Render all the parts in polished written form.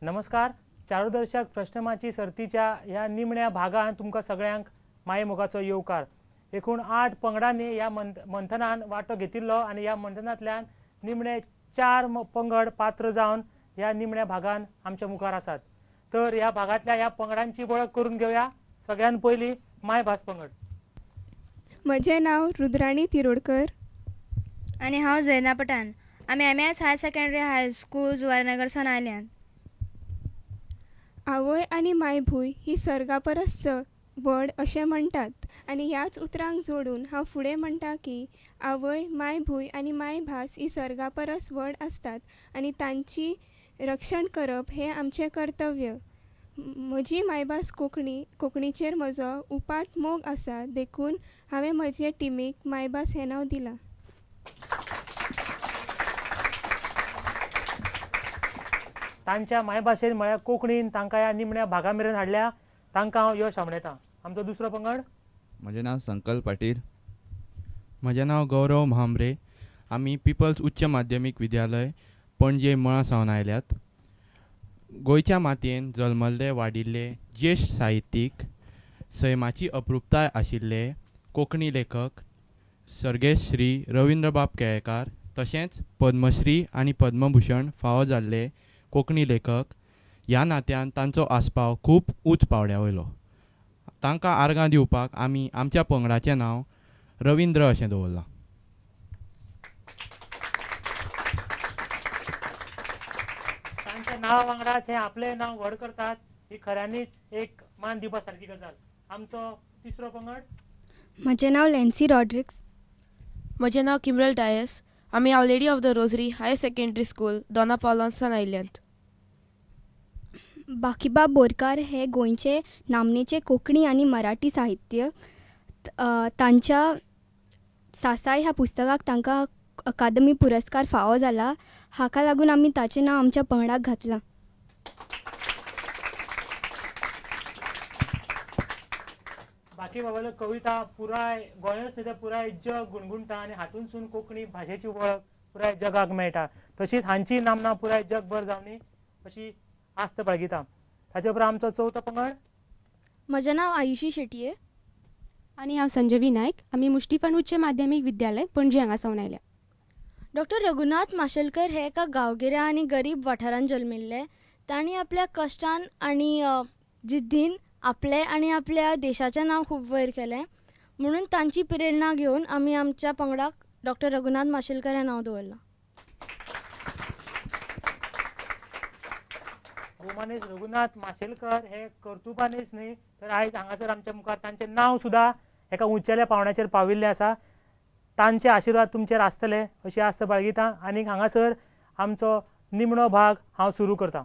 नमस्कार. चारूदर्शक प्रश्नमाची सर्तीच्या ह्या निमण्या भागान तुमकां सगळ्यांक मायेमोगाचो येवकार. एकूण 8 पंगडांनी ह्या मंथनान वांटो घेतिल्लो आनी ह्या मंथनांतल्यान निमणे 4 पंगड पात्र जावन ह्या निमण्या भागान आमच्या मुखार आसात. तर ह्या भागांतल्या ह्या पंगडांची वळख करून घेवया. सगळ्यान पयलीं मायभास पंगड. म्हजें नांव रुद्राणी तिरोडकर आनी हांव झैना पठाण. आमी MS हायर सेकंडरी हायस्कूल जुवारनगरसून आयल्यात. आवय आनी मायभूय ही सर्गा परस चड व्हड अशें म्हणटात आनी ह्याच उतरांक जोडून हांव फुडें म्हणटा की आवय मायभूय आनी मायभास ही सर्गा परस व्हड आसतात आनी तांची रक्षण करप हें आमचें कर्तव्य. म्हजी मायभास कोंकणीचेर म्हजो उपाट मोग आसा, देखून हांवें म्हजे टिमीक मायभास हें नांव दिलां. तांच्या मायभाशेन म्हळ्यार कोंकणीन तांकां ह्या निमण्या भागा मेरेन हाडल्या, तांकां हांव यश आमणेतां. आमचो दुसरो पंगड. म्हजें नांव संकल्प पाटील. म्हजें नांव गौरव म्हांबरे. आमी पिपल्स उच्च माध्यमीक विद्यालय पणजे मळा सावन आयल्यात. गोंयच्या मातयेन जल्मल्ले वाडिल्ले ज्येश्ठ साहित्यीक, सैमाची अप्रुपताय आशिल्ले कोंकणी लेखक सर्गेस्त श्री रविंद्रबाब केळेकार, तशेंच पद्मश्री आनी पद्मभूषण फावो जाल्ले कोंकणी लेखक. ह्या नात्यान तांचो आस्पाव खूब उंच पावड्या वयलो. तांकां आर्गां दिवपाक आमी आमच्या पंगडाचें नांव रविंद्र अशें दवरलां. तांच्या नांवा वांगडाच हें आपलें नांव व्हड करतात ही खऱ्यांनीच एक मान दिवपा सारकी गजाल. आमचो तिसरो पंगड. म्हजें नांव लॅन्सी रॉड्रिक्स. म्हजें नांव किमरल डायस. आमी Our Lady of the Rosary Higher Secondary School Dona पावलांसान आयल्यात. बाकीबाब बोरकार हे गोंयचे नामनेचे कोंकणी आनी मराठी साहित्य. तांच्या सासाय ह्या पुस्तकाक तांकां अकादमी पुरस्कार फावो जाला. हाका लागून आमी ताचें नांव आमच्या पंगडाक घातलां. बाकीबाबाल्यो कविता पुराय गोंयच न्ही तर पुराय जग गुणगुणटा आनी हातूंतसून कोंकणी भाशेची वळख पुराय जगाक मेळटा. तशीच हांची नामनां पुराय जगभर जावनी अशी आस्त बाळगिता. ताचे उपरांत आमचो चवथो पंगड. म्हजें नांव आयुशी शेटये आनी हांव संजवी नायक. आमी मुष्टिफण उच्च माध्यमीक विद्यालय पणजे हांगा सावन आयल्या. डॉक्टर रघुनाथ माशेलकर हे एका गांवगिऱ्या आनी गरीब वाठारांत जल्मिल्ले. तांणी आपल्या कश्टान आनी जिद्दीन आपले आनी आपल्या देशाचें नांव खूब वयर केलें. म्हणून तांची प्रेरणा घेवन आमी आमच्या पंगडाक डॉक्टर रघुनाथ माशेलकर हें नांव दवरलां. भोवमानेस्त रघुनाथ माशेलकर हे कर्तुबानीच न्ही तर आयज हांगासर आमच्या मुखार तांचें नांव सुद्दां एका उंचेल्या पावंड्याचेर पाविल्लें आसा. तांचे आशिर्वाद तुमचेर आसतले अशी आस्त बाळगितां. आनी हांगासर आमचो निमणो भाग हांव सुरू करतां.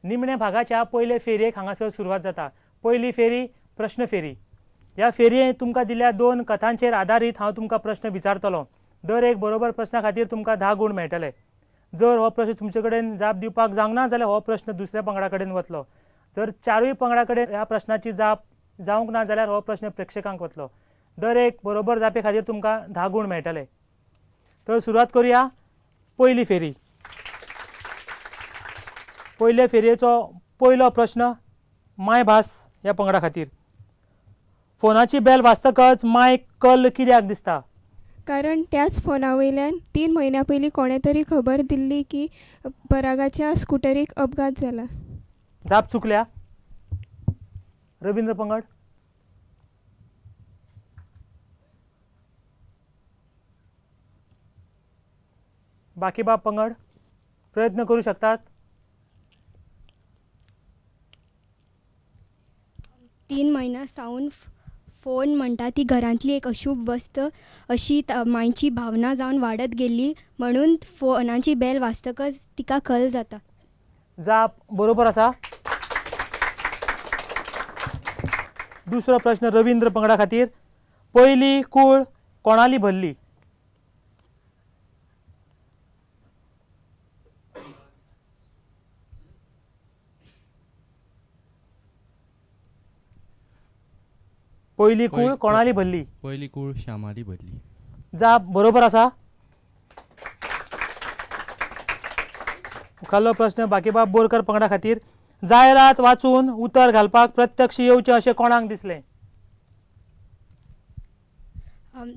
निमण्या भागाच्या पयले फेरयेक हांगासर सुरवात जाता. पयली फेरी प्रश्न फेरी. ह्या फेरयेंत तुमकां दिल्ल्या 2 कथांचेर आदारीत हांव तुमकां प्रश्न विचारतलों. दर एक बरोबर प्रश्ना खातीर तुमकां 10 गूण मेळटले. जर हो प्रश्न तुमचे कडेन जाप दिवपाक जावंक ना जाल्यार हो प्रश्न दुसऱ्या पंगडा कडेन वतलो. जर चारूय पंगडा कडेन ह्या प्रश्नाची जाप जावंक ना जाल्यार हो प्रश्न प्रेक्षकांक वतलो. दर एक बरोबर जापे खातीर तुमकां 10 गूण मेळटले. तर सुरवात करुया. पयली फेरी. पयले फेरयेचो पयलो प्रश्न मायभास ह्या पंगडा खातीर. फोनाची बेल वाजतकच मायक कल्ल कित्याक दिसता? कारण त्याच फोना वयल्यान 3 म्हयन्या पयलीं कोणे तरी खबर दिल्ली की परागाच्या स्कुटरीक अपघात जाला. जाप चुकल्या. रविंद्र पंगड. बाकीबाब पंगड प्रयत्न करू शकतात. 3 म्हयन्या सावन फोन म्हणटा ती घरांतली एक अशुभ वस्त अशी मायची भावना जावन वाडत गेली. म्हणून फोनाची बेल वाजतकच तिका कल जाता. जाप बरोबर आसा. दुसरो प्रश्न रविंद्र पंगडा खातीर. पयली कूळ कोणाली भरली? पयली कूळ कोणाली भरली? पयली कूळ श्यामाली भरली. जाप बरोबर आसा. मुखाल्लो प्रश्न बाकीबाब बोरकर पंगडा खातीर जायरात वाचून उतर घालपाक प्रत्यक्ष येवचें अशें कोणाक दिसलें?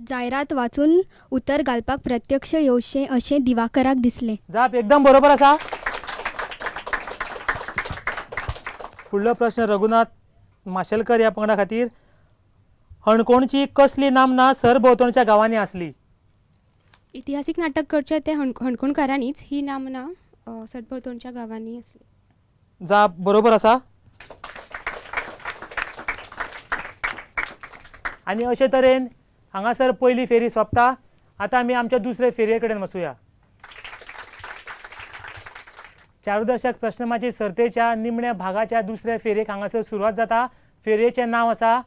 जायरात वाचून उतर घालपाक प्रत्यक्ष येवचें अशें दिवाकराक दिसलें. जाप एकदम बरोबर आसा. फुडलो प्रश्न रघुनाथ माशेलकर ह्या पंगडा खातीर हणकोणची कसली नामना सरभोंवतणच्या गांवांनी आसली? इतिहासीक नाटक करचे ते हणकोणकारांनीच ही नामना सरभोंवतणच्या गांवांनी आसली. जाप बरोबर आसा. आनी अशे तरेन हांगासर पयली फेरी सोंपता. आतां आमी आमच्या दुसरे फेरये कडेन वचुया. चारूदर्शक प्रश्नमाची सर्तेच्या निमण्या भागाच्या दुसऱ्या फेरयेक हांगासर सुरवात जाता. फेरयेचें नांव आसा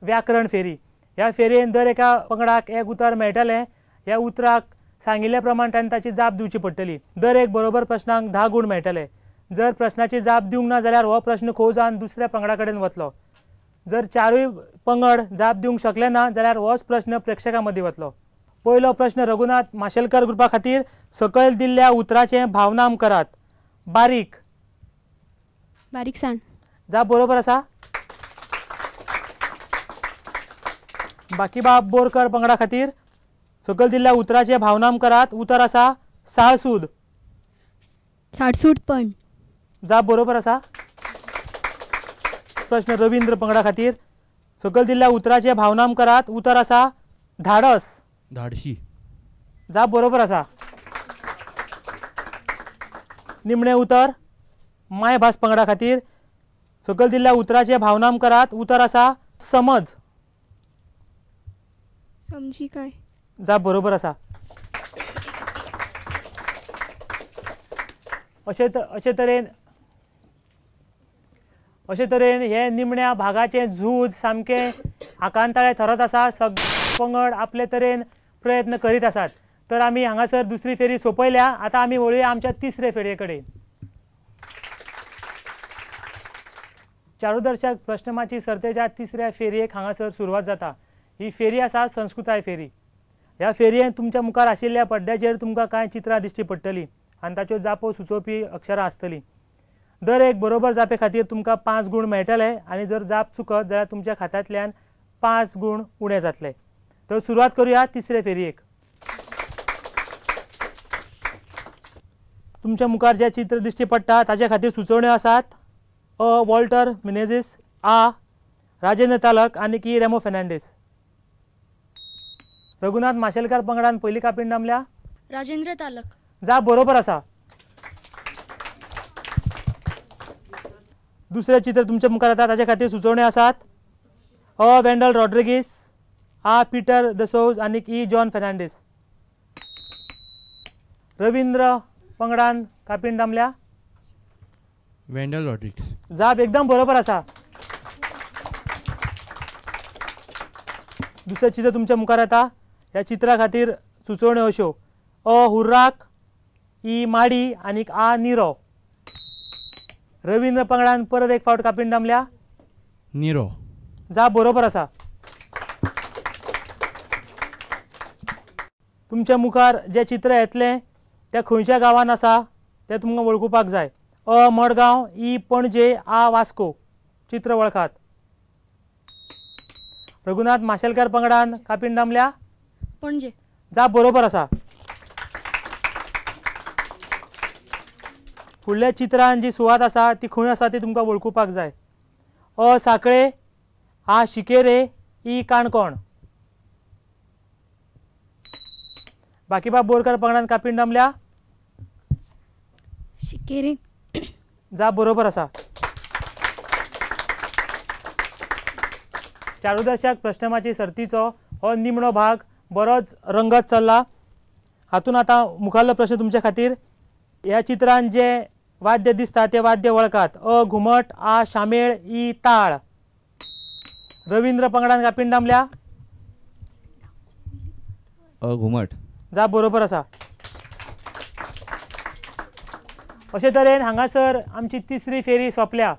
व्याकरण फेरी. ह्या फेरयेन दर एका पंगडाक एक उतर मेळटलें. ह्या उतराक सांगिल्ल्या प्रमाण ताणें ताची जाप दिवची पडटली. दर एक बरोबर प्रश्नाक 10 गूण मेळटले. जर प्रश्नाची जाप दिवंक ना जाल्यार हो प्रश्न खो जावन दुसऱ्या पंगडा कडेन वतलो. जर चारूय पंगड जाप दिवंक शकले ना जाल्यार होच प्रश्न प्रेक्षकां मदीं वतलो. पयलो प्रश्न रघुनाथ माशेलकर ग्रुपा खातीर सकयल दिल्ल्या उतराचें भावनाम करात. बारीक. बारीकसाण. जाप बरोबर आसा. बाकीबाब बोरकर पंगडा खातीर सकयल दिल्ल्या उतराचें भावनाम करात. उतर आसा साळसूद. साडसूटपण. जाप बरोबर आसा. प्रश्न रवींद्र पंगडा खातीर सकयल दिल्ल्या उतराचें भावनाम करात. उतर आसा धाडस. धाडशी. जाप बरोबर आसा. निमणें उतर मायभास पंगडा खातीर सकयल दिल्ल्या उतराचें भावनाम करात. उतर आसा समज. समजी काय. जाप बरोबर आसा. अशे तरेन हे निमण्या भागाचें झूज सामकें आकांताळे थरत आसा. सगळे पंगड आपले तरेन प्रयत्न करीत आसात. तर आमी हांगासर दुसरी फेरी सोंपयल्या. आतां आमी वळुया आमच्या तिसरे फेरये कडेन. चारूदर्शक प्रश्नमाची सर्तेच्या तिसऱ्या फेरयेक हांगासर सुरवात जाता. ही फेरी आसा संस्कृताय फेरी. ह्या फेरयेंत तुमच्या मुखार आशिल्ल्या पड्ड्याचेर तुमकां कांय चित्रां दिश्टी पडटलीं आनी ताच्यो जापो सुचोवपी अक्षरां आसतलीं. दर एक बरोबर जापे खातीर तुमकां 5 गूण मेळटले आनी जर जाप चुकत जाल्यार तुमच्या खात्यांतल्यान 5 गूण उणे जातले. तर सुरवात करुया तिसरे फेरयेक. तुमच्या मुखार जे चित्र दिश्टी पडटा ताचे खातीर सुचोवण्यो आसात. अ वॉल्टर मिनेझीस. आ राजेंद्र तालक आनी की रेमो फेर्नांडीस. रघुनाथ माशेलकर पंगडान पयली कापीण नामल्या राजेंद्र तालक. जाप बरोबर आसा. दुसरें चित्र तुमच्या मुखार येता ताचे खातीर सुचोवण्यो आसात. अ वेंडल रॉड्रिगीस. आ पीटर दसौज आनी ई जॉन फेर्नांडीस. रवींद्र पंगडान कापीण नामल्या वेंडल रॉड्रिग्स. जाप एकदम बरोबर आसा. दुसरें चित्र तुमच्या मुखार येता. ह्या चित्रा खातीर सुचोवण्यो अश्यो. अ हुर्राक. ई माडी आनी आ निरो. रवींद्र पंगडान परत एक फावट कापीण नामल्या निरो. जाप बरोबर आसा. तुमच्या मुखार जे चित्र येतलें तें खंयच्या गांवांत आसा तें तुमकां वळखुपाक जाय. अ मडगांव. ई पणजे. आ वास्को. चित्र वळखात. रघुनाथ माशेलकर पंगडान कापीण नामल्या पणजे. जाप बरोबर आसा. फुडल्या चित्रान जी सुवात आसा ती खंय आसा ती तुमकां वळखुपाक जाय. अ साखळे. आ शिकेरे. ई काणकोण. बाकीबाब बोरकर पंगडान कापीण नामल्या शिकेरे. जाप बरोबर आसा. चारूदर्शक प्रश्नमाची सर्तीचो हो निमणो भाग बरोच रंगत चल्ला. हातून आतां मुखाल्लो प्रश्न तुमच्या खातीर. ह्या चित्रान जे वाद्य दिसता ते वाद्य वळखात. अ घुमट. आ शामेळ. ई ताळ. रवींद्र पंगडान कापीण नामल्या घुमट. जाप बरोबर आसा. अशे तरेन हांगासर आमची तिसरी फेरी सोंपल्या.